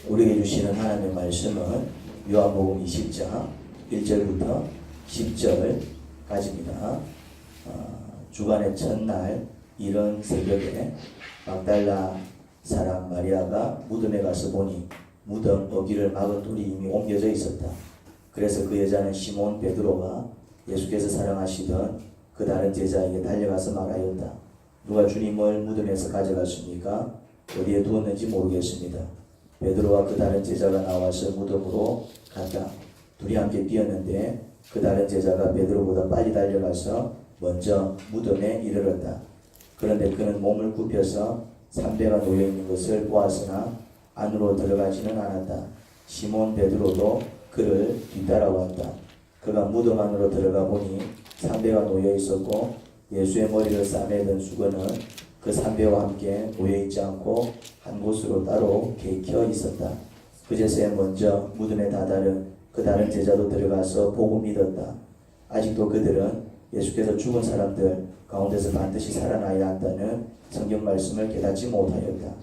우리에게 주시는 하나님의 말씀은 요한복음 20장 1절부터 10절까지입니다. 주간의 첫날 이른 새벽에 막달라 사람 마리아가 무덤에 가서 보니 무덤 어귀를 막은 돌이 이미 옮겨져 있었다. 그래서 그 여자는 시몬 베드로가 예수께서 사랑하시던 그 다른 제자에게 달려가서 말하였다. 누가 주님을 무덤에서 가져갔습니까? 어디에 두었는지 모르겠습니다. 베드로와 그 다른 제자가 나와서 무덤으로 갔다. 둘이 함께 뛰었는데 그 다른 제자가 베드로보다 빨리 달려가서 먼저 무덤에 이르렀다. 그런데 그는 몸을 굽혀서 삼배가 놓여있는 것을 보았으나 안으로 들어가지는 않았다. 시몬 베드로도 그를 뒤따라왔다. 그가 무덤 안으로 들어가 보니 삼배가 놓여있었고 예수의 머리를 싸매던 수건은 그 삼배와 함께 놓여있지 않고 한 곳으로 따로 개켜 있었다. 그제서야 먼저 무덤에 다다른 그 다른 제자도 들어가서 보고 믿었다. 아직도 그들은 예수께서 죽은 사람들 가운데서 반드시 살아나야 한다는 성경 말씀을 깨닫지 못하였다.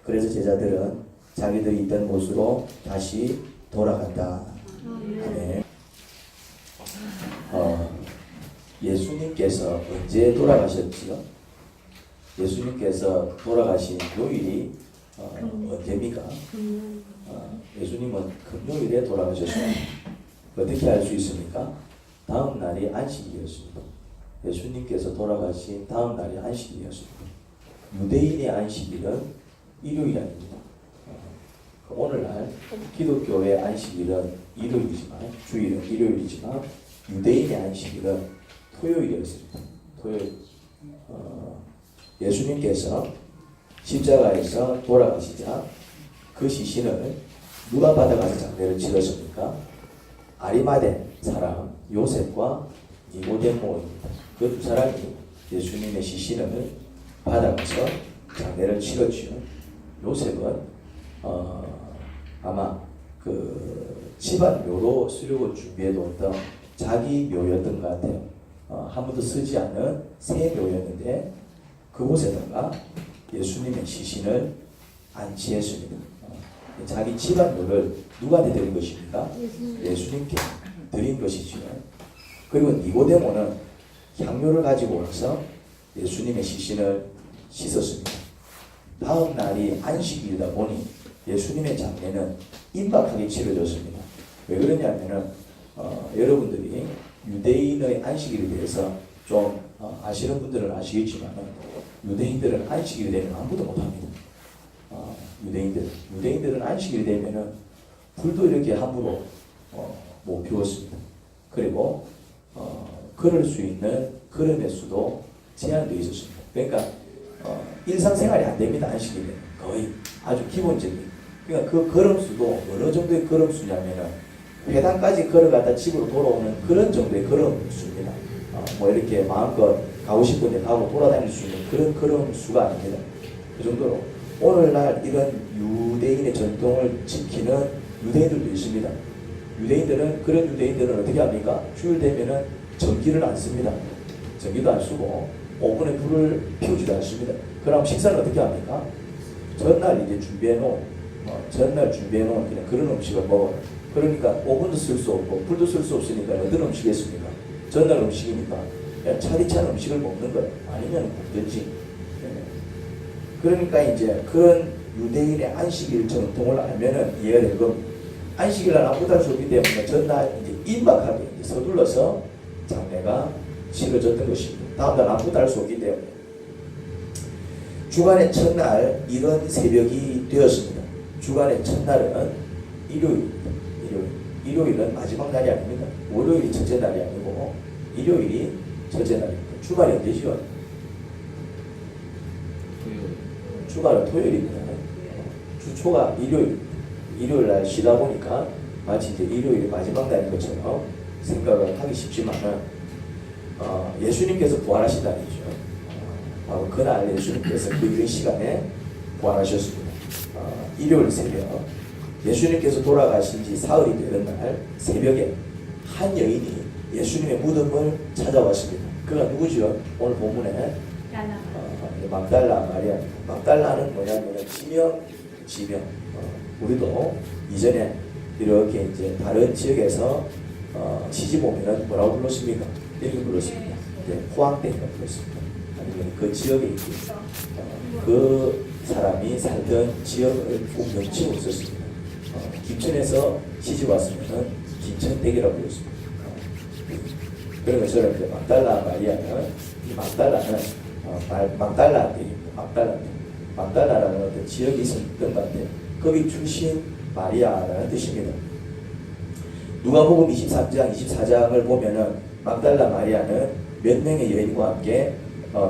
그래서 제자들은 자기들이 있던 곳으로 다시 돌아갔다. 아멘. 예수님께서 언제 돌아가셨지요? 예수님께서 돌아가신 요일이 언제입니까? 예수님은 금요일에 돌아가셨습니다. 어떻게 알 수 있습니까? 다음 날이 안식이었습니다. 예수님께서 돌아가신 다음 날이 안식이었습니다. 유대인의 안식일은 일요일이 아닙니다. 오늘날 기독교의 안식일은 일요일이지만 주일은 일요일이지만 유대인의 안식일은 토요일이었습니다. 토요일. 예수님께서 십자가에서 돌아가시자 그 시신을 누가 받아가서 장례를 치렀습니까? 아리마대 사람 요셉과 니고데모입니다. 그 두 사람이 예수님의 시신을 받아가서 장례를 치렀지요. 요셉은 아마 그 집안 묘로 쓰려고 준비해뒀던 자기 묘였던 것 같아요. 한 번도 쓰지 않은 새 묘였는데 그곳에다가 예수님의 시신을 안치했습니다. 자기 집안 묘를 누구한테 드린 것입니까? 예수님께 드린 것이지요. 그리고 니고데모는 향료를 가지고 와서 예수님의 시신을 씻었습니다. 다음 날이 안식일이다 보니 예수님의 장례는 임박하게 치러졌습니다. 왜 그러냐면은 여러분들이 유대인의 안식일에 대해서 좀 아시는 분들은 아시겠지만 유대인들은 안식일이 되면 아무도 못합니다. 유대인들은 안식일이 되면은 불도 이렇게 함부로 못 피웠습니다. 그리고 걸을 수 있는 걸음의 수도 제한되어 있었습니다. 그러니까 일상생활이 안 됩니다. 안식일은 거의 아주 기본적인. 그러니까 그 걸음수도 어느 정도의 걸음수냐면은 회당까지 걸어가다 집으로 돌아오는 그런 정도의 걸음수입니다. 뭐 이렇게 마음껏 가고 싶은 데 가고 돌아다닐 수 있는 그런 걸음수가 아닙니다. 그 정도로 오늘날 이런 유대인의 전통을 지키는 유대인들도 있습니다. 그런 유대인들은 어떻게 합니까? 주일 되면은 전기를 안 씁니다. 전기도 안 쓰고 오븐에 불을 피우지도 않습니다. 그럼 식사는 어떻게 합니까? 전날 이제 준비해놓은 그냥 그런 음식을 먹어요. 그러니까 오븐도 쓸 수 없고 불도 쓸 수 없으니까 어떤 음식이겠습니까? 전날 음식이니까 차디찬 음식을 먹는 거예요. 아니면 굶든지. 그러니까 이제 그런 유대인의 안식일 전통을 알면은 이해가 되는 겁니다. 안식일날 아무것도 할 수 없기 때문에 전날 이제 임박하게 이제 서둘러서 장례가 치러졌던 것입니다. 다음날 아무것도 할 수 없기 때문에. 주간의 첫날 이른 새벽이 되었습니다. 주간의 첫날은 일요일입니다. 일요일은 마지막 날이 아닙니다. 월요일이 첫째 날이 아니고 일요일이 첫째 날입니다. 주말이 언제죠? 주말은 토요일입니다. 주초가 일요일 날 쉬다 보니까 마치 이제 일요일이 마지막 날인 것처럼 생각을 하기 쉽지만은 예수님께서 부활하신 날이죠. 바로 그날 예수님께서 그 이른 시간에 부활하셨습니다. 일요일 새벽 예수님께서 돌아가신 지 사흘이 되는 날 새벽에 한 여인이 예수님의 무덤을 찾아왔습니다. 그가 누구죠? 오늘 본문에 막달라 마리아. 막달라는 뭐냐면 지명 우리도 이전에 이렇게 이제 다른 지역에서 시집 오면은 뭐라고 불렀습니까? 이렇게 불렀습니다. 포항대라고 불렀습니다. 아니면 그 지역에 있는 그 사람이 살던 지역을 꼭 명칭을 썼습니다. 김천에서 시집 왔으면은 김천댁이라고 불렀습니다. 그런 것처럼 이제 막달라 마리아는 이 막달라는 막달라 댁입니다. 막달라라는 어떤 지역이 있었던 것 같아요. 거기 출신 마리아라는 뜻입니다. 누가복음 23장, 24장을 보면은 막달라 마리아는 몇 명의 여인과 함께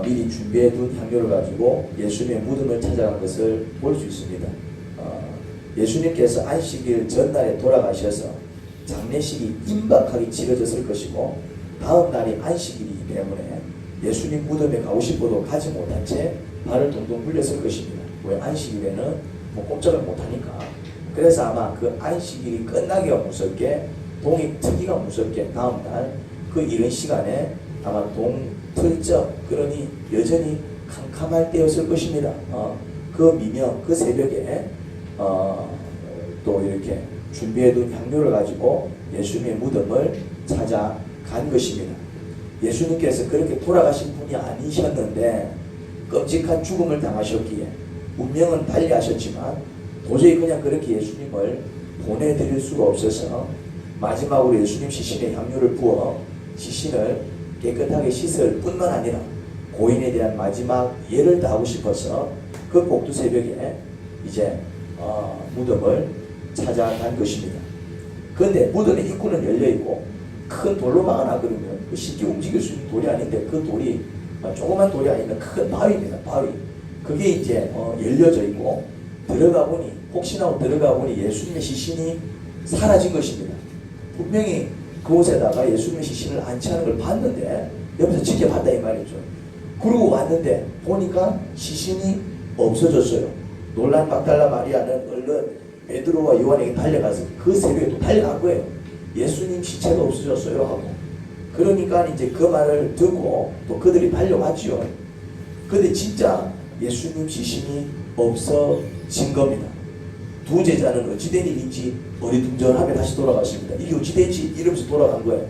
미리 준비해둔 향료를 가지고 예수님의 무덤을 찾아간 것을 볼 수 있습니다. 예수님께서 안식일 전날에 돌아가셔서 장례식이 임박하게 치러졌을 것이고 다음 날이 안식일이기 때문에 예수님 무덤에 가고 싶어도 가지 못한 채 발을 동동 굴렸을 것입니다. 왜? 안식일에는 뭐 꼼짝을 못하니까. 그래서 아마 그 안식일이 끝나기가 무섭게 동이 트기가 무섭게 다음날 그 이른 시간에 아마 동틀적 그러니 여전히 캄캄할 때였을 것입니다. 그 미명 그 새벽에 또 이렇게 준비해둔 향료를 가지고 예수님의 무덤을 찾아간 것입니다. 예수님께서 그렇게 돌아가신 분이 아니셨는데 끔찍한 죽음을 당하셨기에 운명은 달리하셨지만 도저히 그냥 그렇게 예수님을 보내드릴 수가 없어서 마지막으로 예수님 시신에 향유를 부어 시신을 깨끗하게 씻을 뿐만 아니라 고인에 대한 마지막 예를 다하고 싶어서 그 복두 새벽에 이제 무덤을 찾아간 것입니다. 그런데 무덤의 입구는 열려있고 큰 돌로 막아놨거든요. 쉽게 움직일 수 있는 돌이 아닌데 그 돌이 조그만 돌이 아니면 큰 바위입니다. 바위. 그게 이제 열려져 있고 들어가 보니 혹시나 들어가 보니 예수님의 시신이 사라진 것입니다. 분명히 그곳에다가 예수님의 시신을 안치하는 걸 봤는데 옆에서 지켜봤다 이 말이죠. 그러고 왔는데 보니까 시신이 없어졌어요. 놀란 막달라 마리아는 얼른 베드로와 요한에게 달려가서 그 새벽에 또 달려간 거예요. 예수님 시체가 없어졌어요 하고. 그러니까 이제 그 말을 듣고 또 그들이 달려왔죠. 근데 진짜 예수님 시신이 없어진 겁니다. 두 제자는 어찌된 일인지 어리둥절하며 다시 돌아갔습니다. 이게 어찌된지 이러면서 돌아간 거예요.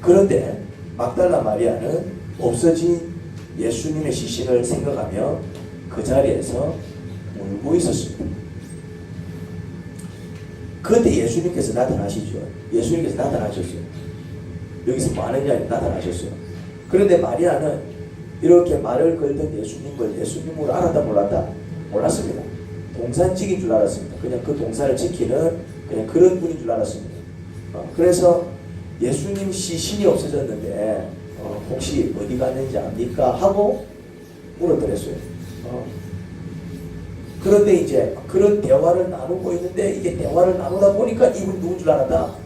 그런데 막달라 마리아는 없어진 예수님의 시신을 생각하며 그 자리에서 울고 있었습니다. 그런데 예수님께서 나타나시죠. 예수님께서 나타나셨어요. 여기서 뭐 하느냐 나타나셨어요. 그런데 마리아는 이렇게 말을 걸던 예수님을 예수님으로 알았다 몰랐다? 몰랐습니다. 동산직인 줄 알았습니다. 그냥 그 동산을 지키는 그냥 그런 분인 줄 알았습니다. 그래서 예수님 시신이 없어졌는데 혹시 어디 갔는지 압니까? 하고 물어드렸어요. 그런데 이제 그런 대화를 나누고 있는데 이게 대화를 나누다 보니까 이분이 누군 줄 알았다.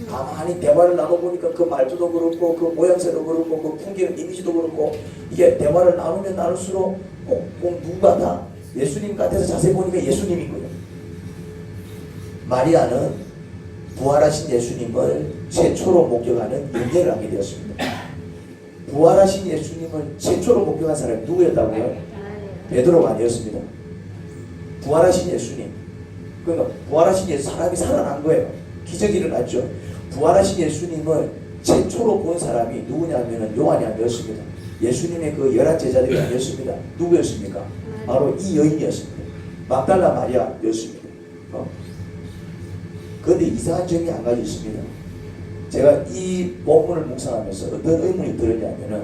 가만히 대화를 나눠보니까 그 말투도 그렇고 그 모양새도 그렇고 그 풍기는 이미지도 그렇고 이게 대화를 나누면 나눌수록 꼭 누가 다 예수님 같아서 자세히 보니까 예수님인 거예요. 마리아는 부활하신 예수님을 최초로 목격하는 연예를 하게 되었습니다. 부활하신 예수님을 최초로 목격한 사람이 누구였다고요? 베드로가 아니었습니다. 부활하신 예수님. 그러니까 부활하신 예수 사람이 살아난 거예요. 기적이 일어났죠. 부활하신 예수님을 최초로 본 사람이 누구냐면 요한이 아니었습니다. 예수님의 그 11제자들이 아니었습니다. 누구였습니까? 바로 이 여인이었습니다. 막달라 마리아였습니다. 그런데 이상한 점이 한 가지 있습니다. 제가 이 본문을 묵상하면서 어떤 의문이 들었냐면은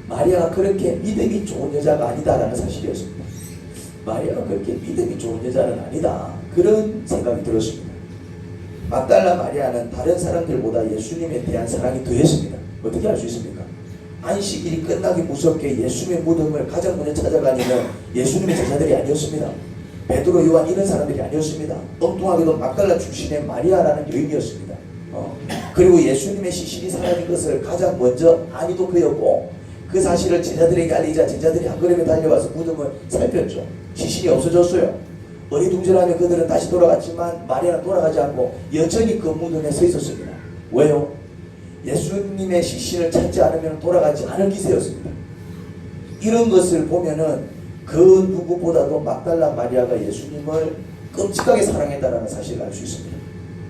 마리아가 그렇게 믿음이 좋은 여자가 아니다라는 사실이었습니다. 마리아가 그렇게 믿음이 좋은 여자는 아니다. 그런 생각이 들었습니다. 막달라 마리아는 다른 사람들보다 예수님에 대한 사랑이 더했습니다. 어떻게 알 수 있습니까? 안식일이 끝나기 무섭게 예수님의 무덤을 가장 먼저 찾아가니는 예수님의 제자들이 아니었습니다. 베드로, 요한 이런 사람들이 아니었습니다. 엉뚱하게도 막달라 출신의 마리아라는 여인이었습니다. 그리고 예수님의 시신이 사라진 것을 가장 먼저 아니도 그였고 그 사실을 제자들에게 알리자 제자들이 한 걸음에 달려와서 무덤을 살폈죠. 시신이 없어졌어요. 어리둥절하며 그들은 다시 돌아갔지만 마리아는 돌아가지 않고 여전히 그 무덤에 서 있었습니다. 왜요? 예수님의 시신을 찾지 않으면 돌아가지 않을 기세였습니다. 이런 것을 보면은 그 누구보다도 막달라 마리아가 예수님을 끔찍하게 사랑했다는 사실을 알 수 있습니다.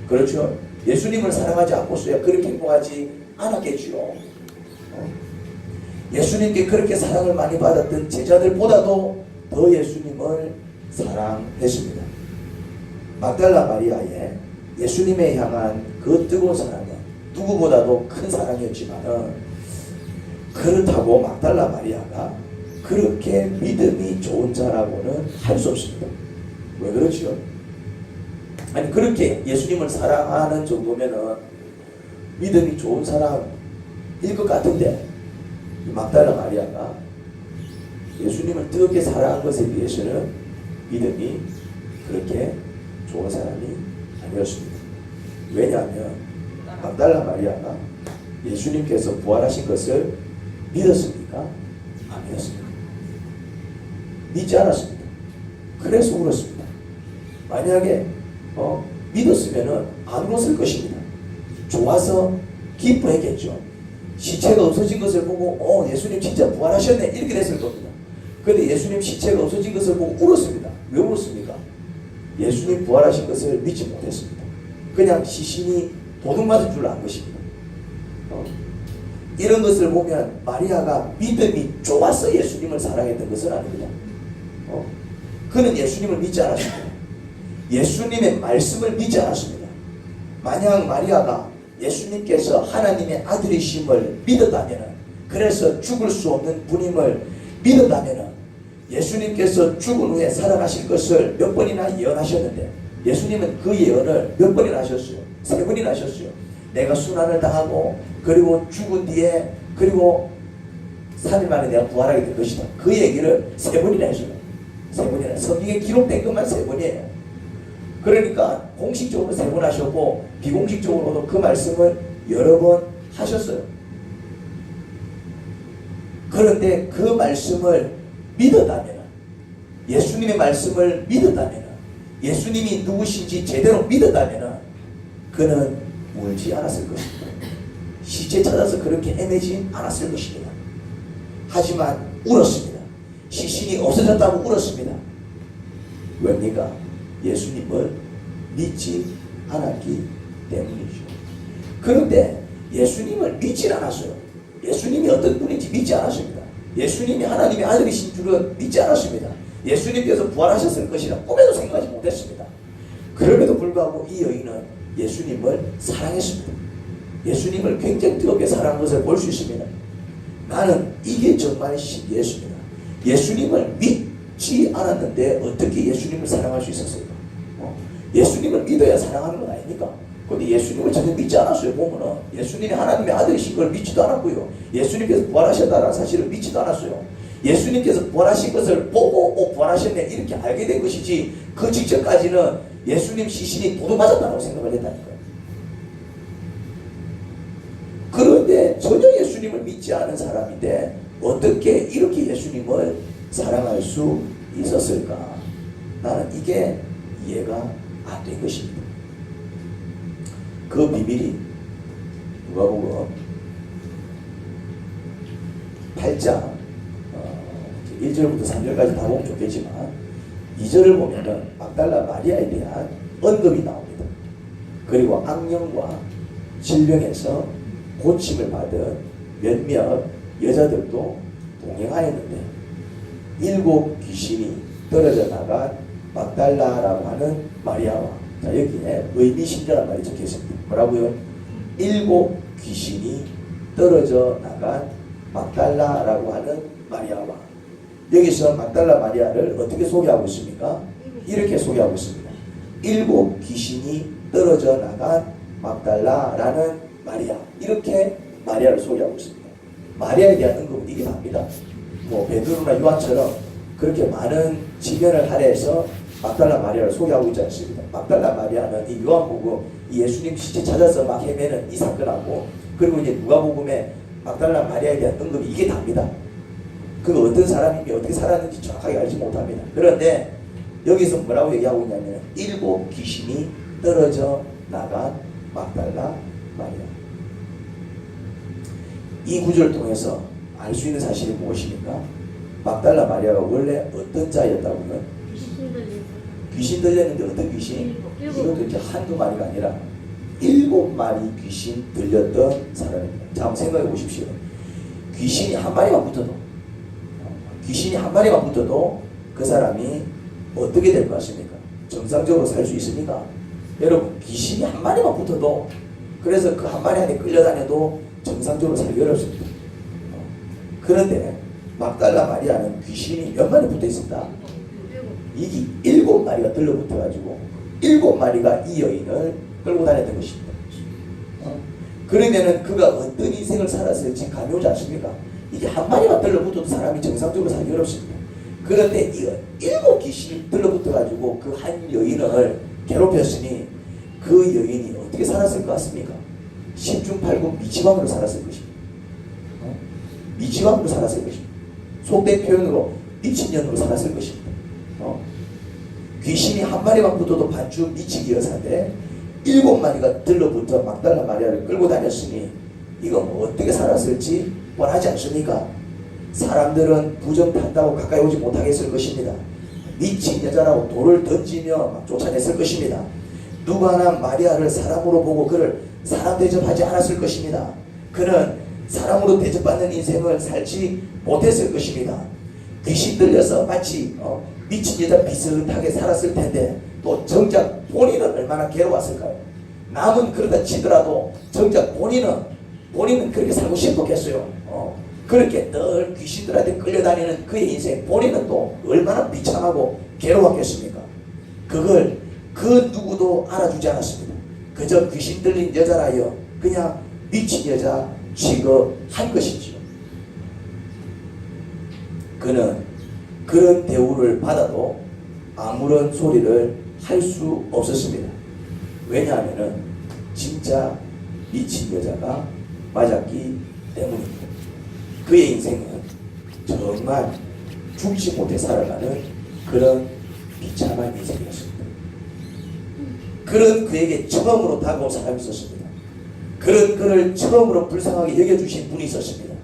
그렇죠? 예수님을 사랑하지 않고서야 그렇게 행동하지 않았겠지요. 예수님께 그렇게 사랑을 많이 받았던 제자들보다도 더 예수님을 사랑했습니다. 막달라 마리아의 예수님에 향한 그 뜨거운 사랑은 누구보다도 큰 사랑이었지만 그렇다고 막달라 마리아가 그렇게 믿음이 좋은 자라고는 할 수 없습니다. 왜 그렇죠? 아니 그렇게 예수님을 사랑하는 정도면은 믿음이 좋은 사람일 것 같은데 막달라 마리아가 예수님을 뜨겁게 사랑한 것에 비해서는 믿음이 그렇게 좋은 사람이 아니었습니다. 왜냐하면 막달라 마리아가 예수님께서 부활하신 것을 믿었습니까? 안 믿었습니다. 믿지 않았습니다. 그래서 울었습니다. 만약에 믿었으면 안 울었을 것입니다. 좋아서 기뻐했겠죠. 시체가 없어진 것을 보고 예수님 진짜 부활하셨네 이렇게 됐을 겁니다. 그런데 예수님 시체가 없어진 것을 보고 울었습니다. 왜 울었습니까? 예수님 부활하신 것을 믿지 못했습니다. 그냥 시신이 도둑맞은 줄 안 것입니다. 이런 것을 보면 마리아가 믿음이 좋아서 예수님을 사랑했던 것은 아닙니다. 그는 예수님을 믿지 않았습니다. 예수님의 말씀을 믿지 않았습니다. 만약 마리아가 예수님께서 하나님의 아들이심을 믿었다면, 그래서 죽을 수 없는 분임을 믿었다면, 예수님께서 죽은 후에 살아나실 것을 몇 번이나 예언하셨는데 예수님은 그 예언을 몇 번이나 하셨어요? 3번이나 하셨어요. 내가 순환을 당하고 그리고 죽은 뒤에 그리고 3일 만에 내가 부활하게 될 것이다. 그 얘기를 3번이나 했어요. 3번이나. 성경에 기록된 것만 3번이에요. 그러니까 공식적으로 3번 하셨고 비공식적으로도 그 말씀을 여러 번 하셨어요. 그런데 그 말씀을 믿었다면, 예수님의 말씀을 믿었다면, 예수님이 누구신지 제대로 믿었다면 그는 울지 않았을 것입니다. 시체 찾아서 그렇게 헤매지 않았을 것입니다. 하지만 울었습니다. 시신이 없어졌다고 울었습니다. 왜입니까? 예수님을 믿지 않았기 때문이죠. 그런데 예수님을 믿지 않았어요. 예수님이 어떤 분인지 믿지 않았습니다. 예수님이 하나님의 아들이신 줄은 믿지 않았습니다. 예수님께서 부활하셨을 것이라 꿈에도 생각하지 못했습니다. 그럼에도 불구하고 이 여인은 예수님을 사랑했습니다. 예수님을 굉장히 뜨겁게 사랑한 것을 볼 수 있습니다. 나는 이게 정말 신기했습니다. 예수님을 믿지 않았는데 어떻게 예수님을 사랑할 수 있었을까? 예수님을 믿어야 사랑하는 건 아닙니까? 그런데 예수님을 전혀 믿지 않았어요. 보면은 예수님이 하나님의 아들이신 걸 믿지도 않았고요. 예수님께서 부활하셨다는 사실을 믿지도 않았어요. 예수님께서 부활하신 것을 보고 부활하셨네 이렇게 알게 된 것이지 그 직전까지는 예수님 시신이 도둑맞았다고 생각을 했다니까요. 그런데 전혀 예수님을 믿지 않은 사람인데 어떻게 이렇게 예수님을 사랑할 수 있었을까? 나는 이게 이해가 안 된 것입니다. 그 비밀이 누가복음 8장 1절부터 3절까지 다 보면 좋겠지만 2절을 보면은 막달라 마리아에 대한 언급이 나옵니다. 그리고 악령과 질병에서 고침을 받은 몇몇 여자들도 동행하였는데 7 귀신이 떨어져 나간 막달라라고 하는 마리아와, 자 여기에 의미심자란 말이 적혀있습니다. 뭐라고요? 7 귀신이 떨어져 나간 막달라라고 하는 마리아와, 여기서 막달라 마리아를 어떻게 소개하고 있습니까? 이렇게 소개하고 있습니다. 7 귀신이 떨어져 나간 막달라라는 마리아, 이렇게 마리아를 소개하고 있습니다. 마리아에 대한 언급은 이게 답니다. 뭐 베드로나 요한처럼 그렇게 많은 지면을 할애해서 막달라 마리아를 소개하고 있지 않습니다. 막달라 마리아는 이 요한복음 이 예수님 시체 찾아서 막 헤매는 이 사건하고, 그리고 이제 누가복음에 막달라 마리아에 대한 언급이 이게 답니다. 그 어떤 사람이며 어떻게 살았는지 정확하게 알지 못합니다. 그런데 여기서 뭐라고 얘기하고 있냐면 7 귀신이 떨어져 나간 막달라 마리아. 이 구절을 통해서 알 수 있는 사실이 무엇입니까? 막달라 마리아가 원래 어떤 자였다고요? 귀신 들렸는데 어떤 귀신? 이것도 이제 한두 마리가 아니라 7마리 귀신 들렸던 사람입니다. 자, 한번 생각해 보십시오. 귀신이 한 마리만 붙어도 그 사람이 어떻게 될 것 같습니까? 정상적으로 살 수 있습니까? 여러분, 귀신이 한 마리만 붙어도, 그래서 그 한 마리 안에 끌려다녀도 정상적으로 살기 어렵습니다. 그런데 막달라 마리아는 귀신이 몇 마리 붙어 있습니다. 이게 7마리가 들러붙어가지고 7마리가 이 여인을 끌고 다녔던 것입니다. 그러면은 그가 어떤 인생을 살았을지 감이 오지 않습니까? 이게 한 마리만 들러붙어도 사람이 정상적으로 살기 어렵습니다. 그런데 이 7 귀신이 들러붙어가지고 그 한 여인을 괴롭혔으니 그 여인이 어떻게 살았을 것 같습니까? 10중 8구 미치광으로 살았을 것입니다. 미치광으로 살았을 것입니다. 속된 표현으로 미친년으로 살았을 것입니다. 귀신이 한 마리만 붙어도 반쯤 미치기 여사인데 7마리가 들러붙어 막달라 마리아를 끌고 다녔으니 이거 뭐 어떻게 살았을지 뻔하지 않습니까? 사람들은 부정탄다고 가까이 오지 못하겠을 것입니다. 미친 여자라고 돌을 던지며 막 쫓아냈을 것입니다. 누구 하나 마리아를 사람으로 보고 그를 사람 대접하지 않았을 것입니다. 그는 사람으로 대접받는 인생을 살지 못했을 것입니다. 귀신 들려서 마치 미친 여자 비슷하게 살았을 텐데 또 정작 본인은 얼마나 괴로웠을까요? 남은 그러다 치더라도 정작 본인은 그렇게 살고 싶었겠어요. 그렇게 늘 귀신들한테 끌려다니는 그의 인생, 본인은 또 얼마나 비참하고 괴로웠겠습니까? 그걸 그 누구도 알아주지 않았습니다. 그저 귀신 들린 여자라여 그냥 미친 여자 취급한 것이지요. 그는 그런 대우를 받아도 아무런 소리를 할 수 없었습니다. 왜냐하면 진짜 미친 여자가 맞았기 때문입니다. 그의 인생은 정말 죽지 못해 살아가는 그런 비참한 인생이었습니다. 그런 그에게 처음으로 다가온 사람이 있었습니다. 그런 그를 처음으로 불쌍하게 여겨주신 분이 있었습니다.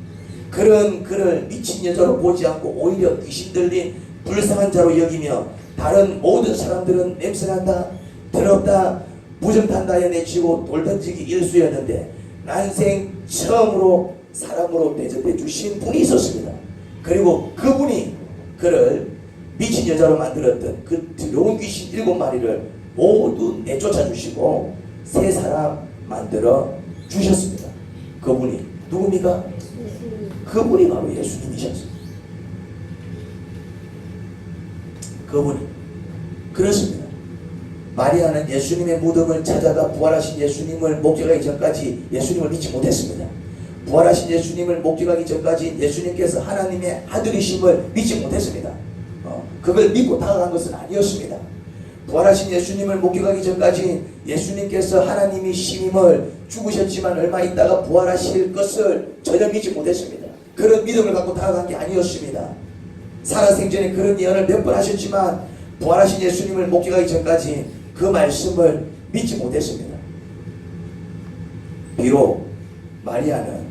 그런 그를 미친 여자로 보지 않고 오히려 귀신 들린 불쌍한 자로 여기며 다른 모든 사람들은 냄새난다, 더럽다, 부정탄다에 내치고 돌 던지기 일쑤였는데 난생 처음으로 사람으로 대접해 주신 분이 있었습니다. 그리고 그분이 그를 미친 여자로 만들었던 그 더러운 귀신 7마리를 모두 내쫓아 주시고 새 사람 만들어 주셨습니다. 그분이 누굽니까? 그분이 바로 예수님이셨습니다. 그분이 그렇습니다. 마리아는 예수님의 무덤을 찾아가 부활하신 예수님을 목격하기 전까지 예수님을 믿지 못했습니다. 부활하신 예수님을 목격하기 전까지 예수님께서 하나님의 아들이심을 믿지 못했습니다. 그걸 믿고 다가간 것은 아니었습니다. 부활하신 예수님을 목격하기 전까지 예수님께서 하나님이 신임을 죽으셨지만 얼마 있다가 부활하실 것을 전혀 믿지 못했습니다. 그런 믿음을 갖고 다가간 게 아니었습니다. 살아생전에 그런 예언을 몇 번 하셨지만 부활하신 예수님을 목격하기 전까지 그 말씀을 믿지 못했습니다. 비록 마리아는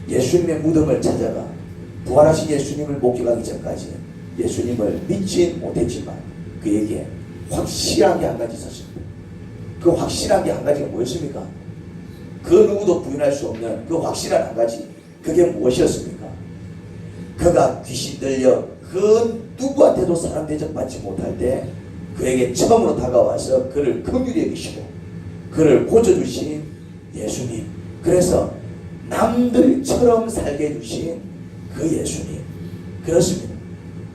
예수님의 무덤을 찾아가 부활하신 예수님을 목격하기 전까지 예수님을 믿지 못했지만 그에게 확실한 게 한 가지 있었습니다. 그 확실한 게 한 가지가 뭐였습니까? 그 누구도 부인할 수 없는 그 확실한 한 가지, 그게 무엇이었습니까? 그가 귀신 들려 그 누구한테도 사람 대접받지 못할 때 그에게 처음으로 다가와서 그를 긍휼히 여기시고 그를 고쳐주신 예수님, 그래서 남들처럼 살게 해주신 그 예수님, 그렇습니다.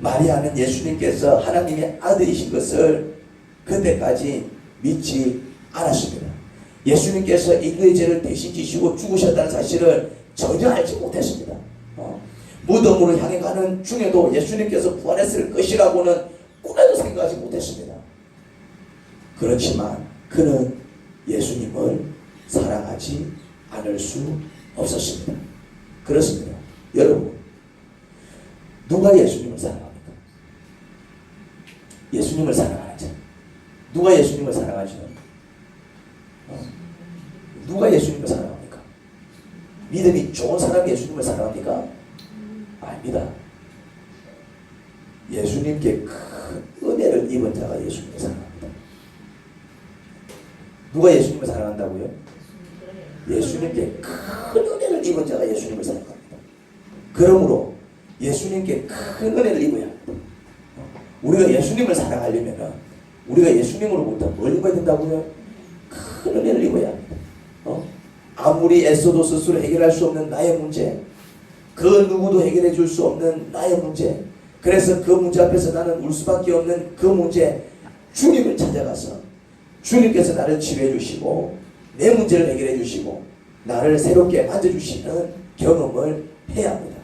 마리아는 예수님께서 하나님의 아들이신 것을 그때까지 믿지 않았습니다. 예수님께서 인류의 죄를 대신 지시고 죽으셨다는 사실을 전혀 알지 못했습니다. 무덤으로 향해 가는 중에도 예수님께서 부활했을 것이라고는 꿈에도 생각하지 못했습니다. 그렇지만 그는 예수님을 사랑하지 않을 수 없었습니다. 그렇습니다. 여러분, 누가 예수님을 사랑합니까? 예수님을 사랑하는 자. 누가 예수님을 사랑하죠? 누가 예수님을 사랑합니까? 믿음이 좋은 사람이 예수님을 사랑합니까? 아닙니다. 예수님께 큰 은혜를 입은 자가 예수님을 사랑합니다. 누가 예수님을 사랑한다고요? 예수님께 큰 은혜를 입은 자가 예수님을 사랑합니다. 그러므로 예수님께 큰 은혜를 입어야 합니다. 우리가 예수님을 사랑하려면 우리가 예수님으로부터 뭘 입어야 된다고요? 큰 은혜를 입어야 합니다. 아무리 애써도 스스로 해결할 수 없는 나의 문제, 그 누구도 해결해 줄 수 없는 나의 문제, 그래서 그 문제 앞에서 나는 울 수밖에 없는 그 문제, 주님을 찾아가서 주님께서 나를 치료해 주시고 내 문제를 해결해 주시고 나를 새롭게 만져주시는 경험을 해야 합니다.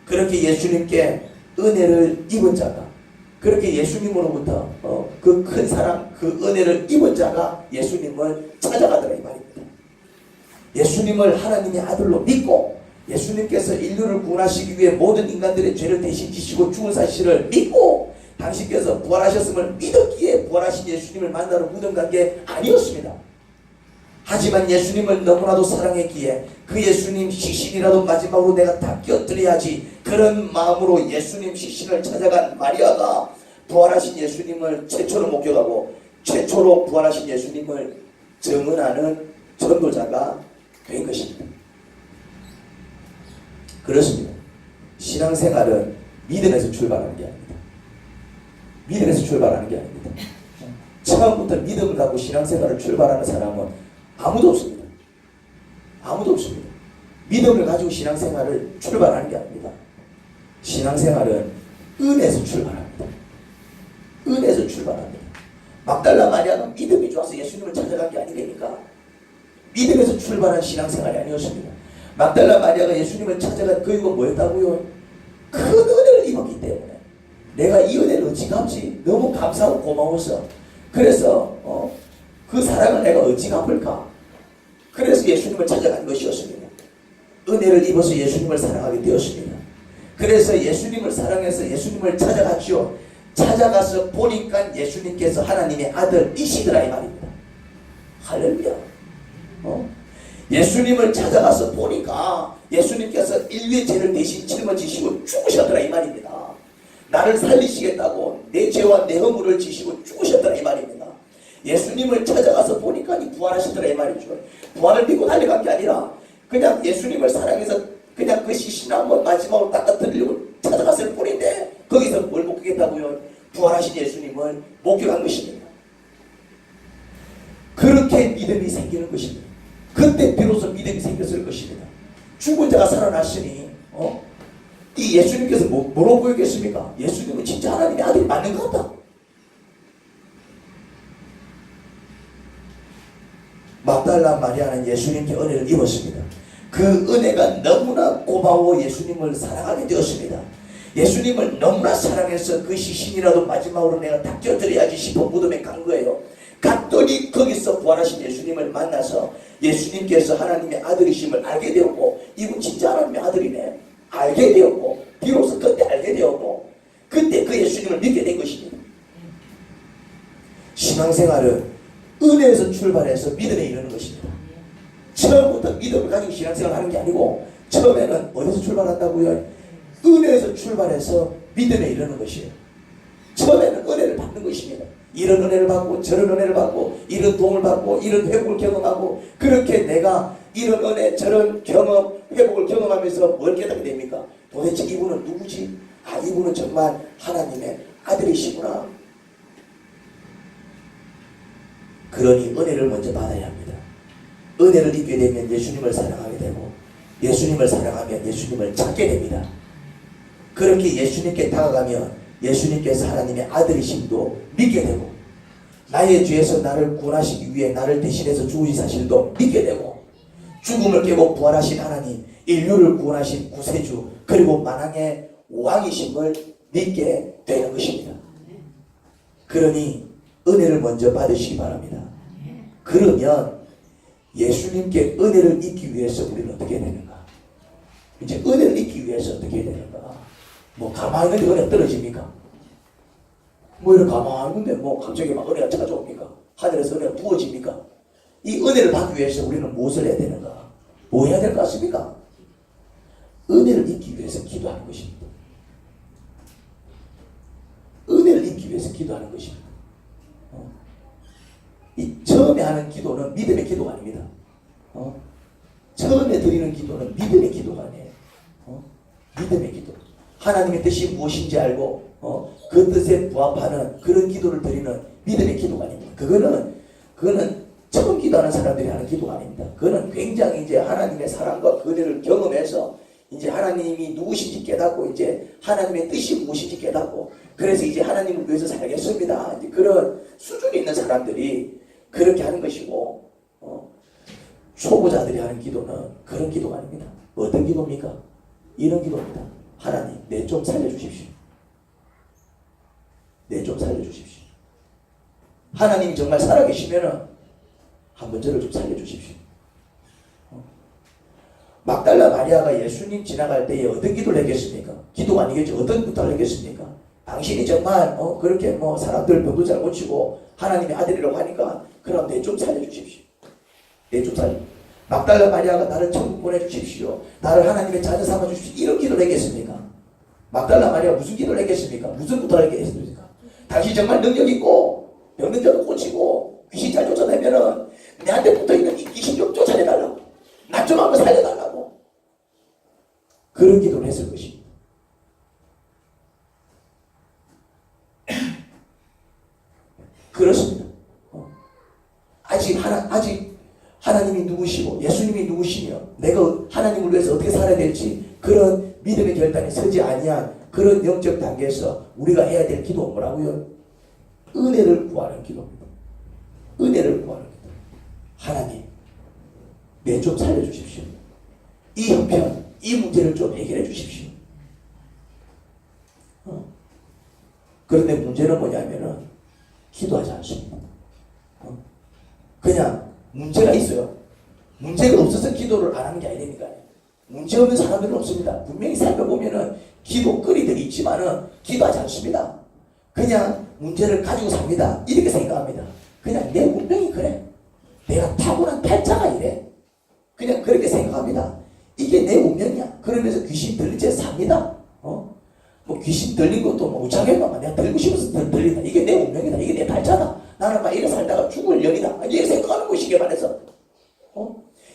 그렇게 예수님께 은혜를 입은 자가, 그렇게 예수님으로부터 그 큰 사랑, 그 은혜를 입은 자가 예수님을 찾아가더라 이 말입니다. 예수님을 하나님의 아들로 믿고 예수님께서 인류를 구원하시기 위해 모든 인간들의 죄를 대신 지시고 죽은 사실을 믿고 당신께서 부활하셨음을 믿었기에 부활하신 예수님을 만나러 무덤 간 게 아니었습니다. 하지만 예수님을 너무나도 사랑했기에 그 예수님 시신이라도 마지막으로 내가 다 끼어들여야지, 그런 마음으로 예수님 시신을 찾아간 마리아가 부활하신 예수님을 최초로 목격하고 최초로 부활하신 예수님을 증언하는 전도자가 된 것입니다. 그렇습니다. 신앙생활은 믿음에서 출발하는 게 아닙니다. 믿음에서 출발하는 게 아닙니다. 처음부터 믿음을 갖고 신앙생활을 출발하는 사람은 아무도 없습니다. 아무도 없습니다. 믿음을 가지고 신앙생활을 출발하는 게 아닙니다. 신앙생활은 은혜에서 출발합니다. 은혜에서 출발합니다. 막달라 마리아는 믿음이 좋아서 예수님을 찾아간 게 아니니까 믿음에서 출발한 신앙생활이 아니었습니다. 막달라 마리아가 예수님을 찾아간 그 이유가 뭐였다고요? 큰 은혜를 입었기 때문에 내가 이 은혜를 어찌 갚지? 너무 감사하고 고마워서, 그래서 그 사랑을 내가 어찌 갚을까? 그래서 예수님을 찾아간 것이었습니다. 은혜를 입어서 예수님을 사랑하게 되었습니다. 그래서 예수님을 사랑해서 예수님을 찾아갔죠. 찾아가서 보니까 예수님께서 하나님의 아들이시더라 이 말입니다. 할렐루야. 예수님을 찾아가서 보니까 예수님께서 인류의 죄를 대신 짊어지시고 죽으셨더라 이 말입니다. 나를 살리시겠다고 내 죄와 내 허물을 지시고 죽으셨더라 이 말입니다. 예수님을 찾아가서 보니까 부활하시더라 이 말이죠. 부활을 믿고 달려간 게 아니라 그냥 예수님을 사랑해서 그냥 그 시신 한번 마지막으로 닦아드리려고 찾아갔을 뿐인데 거기서 뭘 목격했다고요? 부활하신 예수님을 목격한 것입니다. 그렇게 믿음이 생기는 것입니다. 그때 비로소 믿음이 생겼을 것입니다. 죽은 자가 살아났으니 이 예수님께서 뭐라고 보였겠습니까? 예수님은 진짜 하나님의 아들이 맞는 것 같다. 막달라 마리아는 예수님께 은혜를 입었습니다. 그 은혜가 너무나 고마워 예수님을 사랑하게 되었습니다. 예수님을 너무나 사랑해서 그 시신이라도 마지막으로 내가 다 껴드려야지 싶어 무덤에 간 거예요. 갔더니 거기서 부활하신 예수님을 만나서 예수님께서 하나님의 아들이심을 알게 되었고, 이분 진짜 하나님의 아들이네 알게 되었고, 비로소 그때 알게 되었고, 그때 그 예수님을 믿게 된 것입니다. 신앙생활은 은혜에서 출발해서 믿음에 이르는 것입니다. 처음부터 믿음을 가지고 신앙생활을 하는 게 아니고 처음에는 어디서 출발한다고요? 은혜에서 출발해서 믿음에 이르는 것이에요. 처음에는 은혜를 받는 것입니다. 이런 은혜를 받고 저런 은혜를 받고 이런 도움을 받고 이런 회복을 경험하고, 그렇게 내가 이런 은혜 저런 경험 회복을 경험하면서 뭘 깨닫게 됩니까? 도대체 이분은 누구지? 아, 이분은 정말 하나님의 아들이시구나. 그러니 은혜를 먼저 받아야 합니다. 은혜를 입게 되면 예수님을 사랑하게 되고, 예수님을 사랑하면 예수님을 찾게 됩니다. 그렇게 예수님께 다가가면 예수님께서 하나님의 아들이심도 믿게 되고, 나의 죄에서 나를 구원하시기 위해 나를 대신해서 죽으신 사실도 믿게 되고, 죽음을 깨고 부활하신 하나님, 인류를 구원하신 구세주, 그리고 만왕의 왕이심을 믿게 되는 것입니다. 그러니 은혜를 먼저 받으시기 바랍니다. 그러면 예수님께 은혜를 입기 위해서 우리는 어떻게 해야 되는가? 이제 은혜를 입기 위해서 어떻게 해야 되는가? 뭐 가만히 있는데 은혜가 떨어집니까? 뭐 이렇게 가만히 있는데 뭐 갑자기 막 은혜가 찾아옵니까? 하늘에서 은혜가 부어집니까? 이 은혜를 받기 위해서 우리는 무엇을 해야 되는가? 뭐 해야 될 것 같습니까? 은혜를 입기 위해서 기도하는 것입니다. 은혜를 입기 위해서 기도하는 것입니다. 이 처음 처음에 하는 기도는 믿음의 기도가 아닙니다. 처음에 드리는 기도는 믿음의 기도가 아니에요. 믿음의 기도. 하나님의 뜻이 무엇인지 알고 그 뜻에 부합하는 그런 기도를 드리는 믿음의 기도가 아닙니다. 그거는 처음 기도하는 사람들이 하는 기도가 아닙니다. 그거는 굉장히 이제 하나님의 사랑과 그대를 경험해서 이제 하나님이 누구신지 깨닫고 이제 하나님의 뜻이 무엇인지 깨닫고 그래서 이제 하나님을 위해서 살겠습니다. 이제 그런 수준이 있는 사람들이 그렇게 하는 것이고 초보자들이 하는 기도는 그런 기도가 아닙니다. 어떤 기도입니까? 이런 기도입니다. 하나님, 내 좀 살려주십시오. 내 좀 살려주십시오. 하나님이 정말 살아계시면은 한번 저를 좀 살려주십시오. 막달라 마리아가 예수님 지나갈 때에 어떤 기도를 했겠습니까? 기도가 아니겠죠. 어떤 부탁을 했겠습니까? 당신이 정말 그렇게 사람들 병도 잘 고치고 하나님의 아들이라고 하니까 그럼 내 좀 살려주십시오. 내 좀 살려. 막달라 마리아가 나를 천국 보내주십시오. 나를 하나님의 자녀 삼아주십시오. 이런 기도를 했겠습니까? 막달라 마리아가 무슨 기도를 했겠습니까? 무슨 부탁을 했겠습니까? 당신 정말 능력 있고 병든 자도 고치고 귀신 잘 쫓아내면은 내한테 붙어있는 이 귀신 좀 쫓아내달라고. 나 좀 한번 살려달라고. 그런 기도를 했을 것입니다. 그렇습니다. 아직 하나님이 누구시고 예수님이 누구시며 내가 하나님을 위해서 어떻게 살아야 될지 그런 믿음의 결단이 서지 아니한 그런 영적 단계에서 우리가 해야 될 기도가 뭐라고요? 은혜를 구하는 기도입니다. 은혜를 구하는 기도. 하나님, 내 좀 살려주십시오. 이 형편, 이 문제를 좀 해결해 주십시오. 그런데 문제는 뭐냐면은 기도하지 않습니다. 그냥 문제가 있어요. 문제가 없어서 기도를 안 하는 게 아니니까요. 문제 없는 사람들은 없습니다. 분명히 살펴보면은 기도거리들이 있지만은 기도하지 않습니다. 그냥 문제를 가지고 삽니다. 이렇게 생각합니다. 그냥 내 운명이 그래. 내가 타고난 팔자가 이래. 그냥 그렇게 생각합니다. 이게 내 운명이야. 그러면서 귀신 들린 채 삽니다. 뭐 귀신 들린 것도 우차게만 내가 들고 싶어서 들린다. 이게 내 운명이다. 이게 내 팔자다. 나는 막 이래 살다가 죽을 년이다. 이렇게 생각하는 것이기에 반해서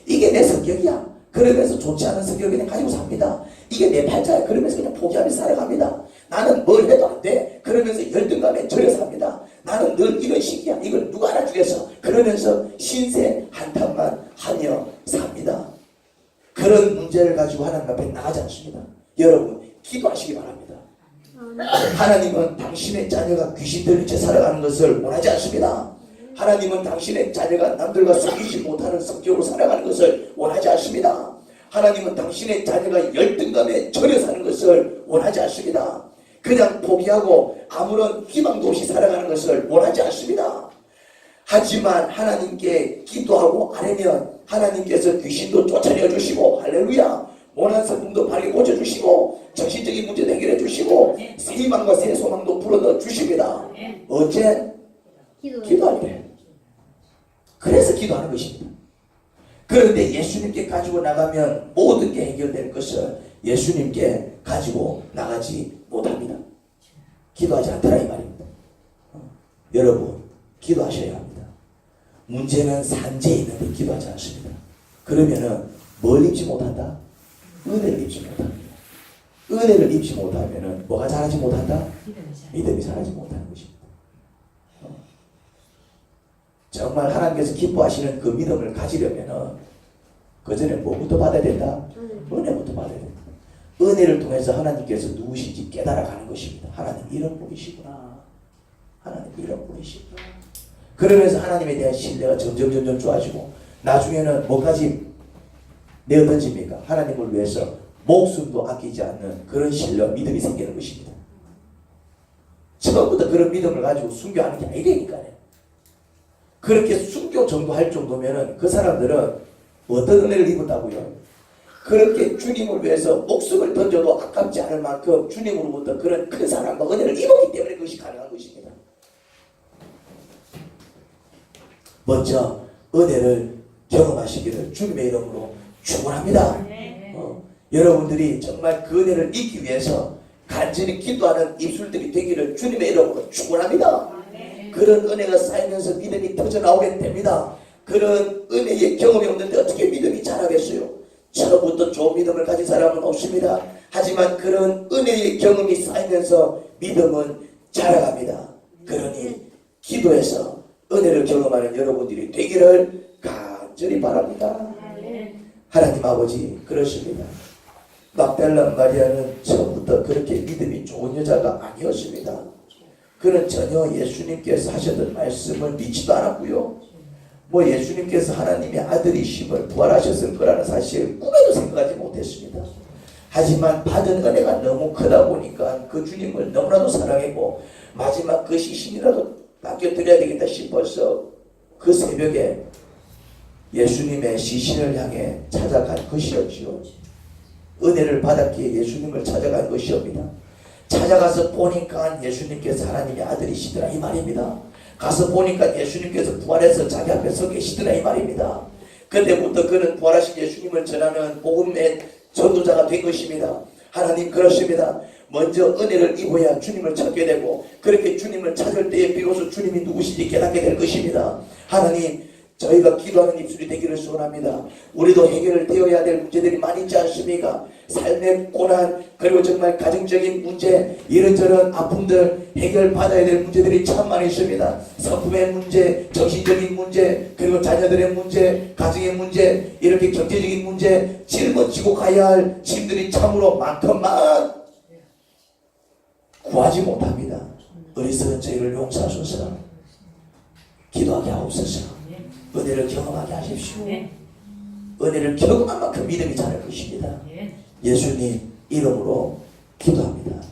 이게 내 성격이야. 그러면서 좋지 않은 성격을 그냥 가지고 삽니다. 이게 내 팔자야. 그러면서 그냥 포기하면서 살아갑니다. 나는 뭘 해도 안 돼. 그러면서 열등감에 절여 삽니다. 나는 늘 이런 식이야. 이걸 누가 알아주겠어. 그러면서 신세 한탄만 하며 삽니다. 그런 문제를 가지고 하나님 앞에 나가지 않습니다. 여러분 기도하시기 바랍니다. 하나님은 당신의 자녀가 귀신 들린 채 살아가는 것을 원하지 않습니다. 하나님은 당신의 자녀가 남들과 섞이지 못하는 성격으로 살아가는 것을 원하지 않습니다. 하나님은 당신의 자녀가 열등감에 절여 사는 것을 원하지 않습니다. 그냥 포기하고 아무런 희망도 없이 살아가는 것을 원하지 않습니다. 하지만 하나님께 기도하고 아뢰면 하나님께서 귀신도 쫓아내 주시고 할렐루야 원한 성품도 바르게 고쳐주시고 정신적인 문제도 해결해 주시고 새 희망과 새 소망도 불어넣어 주십니다. 어째? 기도할 때. 그래서 기도하는 것입니다. 그런데 예수님께 가지고 나가면 모든 게 해결될 것을 예수님께 가지고 나가지 못합니다. 기도하지 않더라 이 말입니다. 여러분 기도하셔야 합니다. 문제는 산재에 있는데 기도하지 않습니다. 그러면은 뭘 입지 못한다? 은혜를 입지 못합니다. 은혜를 입지 못하면은 뭐가 자라지 못한다? 믿음이 자라지 못하는 것입니다. 정말 하나님께서 기뻐하시는 그 믿음을 가지려면은 그 전에 뭐부터 받아야 된다? 은혜부터 받아야 된다. 은혜를 통해서 하나님께서 누구신지 깨달아가는 것입니다. 하나님 이런 분이시구나. 하나님 이런 분이시구나. 그러면서 하나님에 대한 신뢰가 점점 좋아지고 나중에는 뭐까지 내어던집니까? 하나님을 위해서 목숨도 아끼지 않는 그런 신뢰와 믿음이 생기는 것입니다. 처음부터 그런 믿음을 가지고 순교하는 게 아니라니까요. 그렇게 순교 정도 할 정도면은 그 사람들은 어떤 은혜를 입었다고요? 그렇게 주님을 위해서 목숨을 던져도 아깝지 않을 만큼 주님으로부터 그런 큰 사랑과 은혜를 입었기 때문에 그것이 가능한 것입니다. 먼저 은혜를 경험하시기를 주님의 이름으로 축원합니다. 여러분들이 정말 그 은혜를 잊기 위해서 간절히 기도하는 입술들이 되기를 주님의 이름으로 축원합니다. 그런 은혜가 쌓이면서 믿음이 터져나오게 됩니다. 그런 은혜의 경험이 없는데 어떻게 믿음이 자라겠어요? 처음부터 좋은 믿음을 가진 사람은 없습니다. 하지만 그런 은혜의 경험이 쌓이면서 믿음은 자라갑니다. 그러니 기도해서 은혜를 경험하는 여러분들이 되기를 간절히 바랍니다. 하나님 아버지, 그렇습니다. 막달라 마리아는 처음부터 그렇게 믿음이 좋은 여자가 아니었습니다. 그는 전혀 예수님께서 하셨던 말씀을 믿지도 않았고요. 뭐 예수님께서 하나님의 아들이심을 부활하셨을 거라는 사실을 꿈에도 생각하지 못했습니다. 하지만 받은 은혜가 너무 크다 보니까 그 주님을 너무나도 사랑했고 마지막 그 시신이라도 맡겨드려야 되겠다 싶어서 그 새벽에 예수님의 시신을 향해 찾아간 것이었지요. 은혜를 받았기에 예수님을 찾아간 것이옵니다. 찾아가서 보니까 예수님께서 하나님의 아들이시더라 이 말입니다. 가서 보니까 예수님께서 부활해서 자기 앞에 서 계시더라 이 말입니다. 그때부터 그는 부활하신 예수님을 전하는 복음의 전도자가 된 것입니다. 하나님 그렇습니다. 먼저 은혜를 입어야 주님을 찾게 되고 그렇게 주님을 찾을 때에 비로소 주님이 누구신지 깨닫게 될 것입니다. 하나님, 저희가 기도하는 입술이 되기를 소원합니다. 우리도 해결을 되어야 될 문제들이 많이 있지 않습니까? 삶의 고난, 그리고 정말 가정적인 문제, 이런저런 아픔들 해결받아야 될 문제들이 참 많이 있습니다. 성품의 문제, 정신적인 문제, 그리고 자녀들의 문제, 가정의 문제, 이렇게 경제적인 문제, 짊어지고 가야 할 짐들이 참으로 많건만 구하지 못합니다. 어리석은 저희를 용서하소서. 기도하게 하옵소서. 은혜를 경험하게 하십시오. 은혜를 경험한 만큼 믿음이 자랄 것입니다. 예수님 이름으로 기도합니다.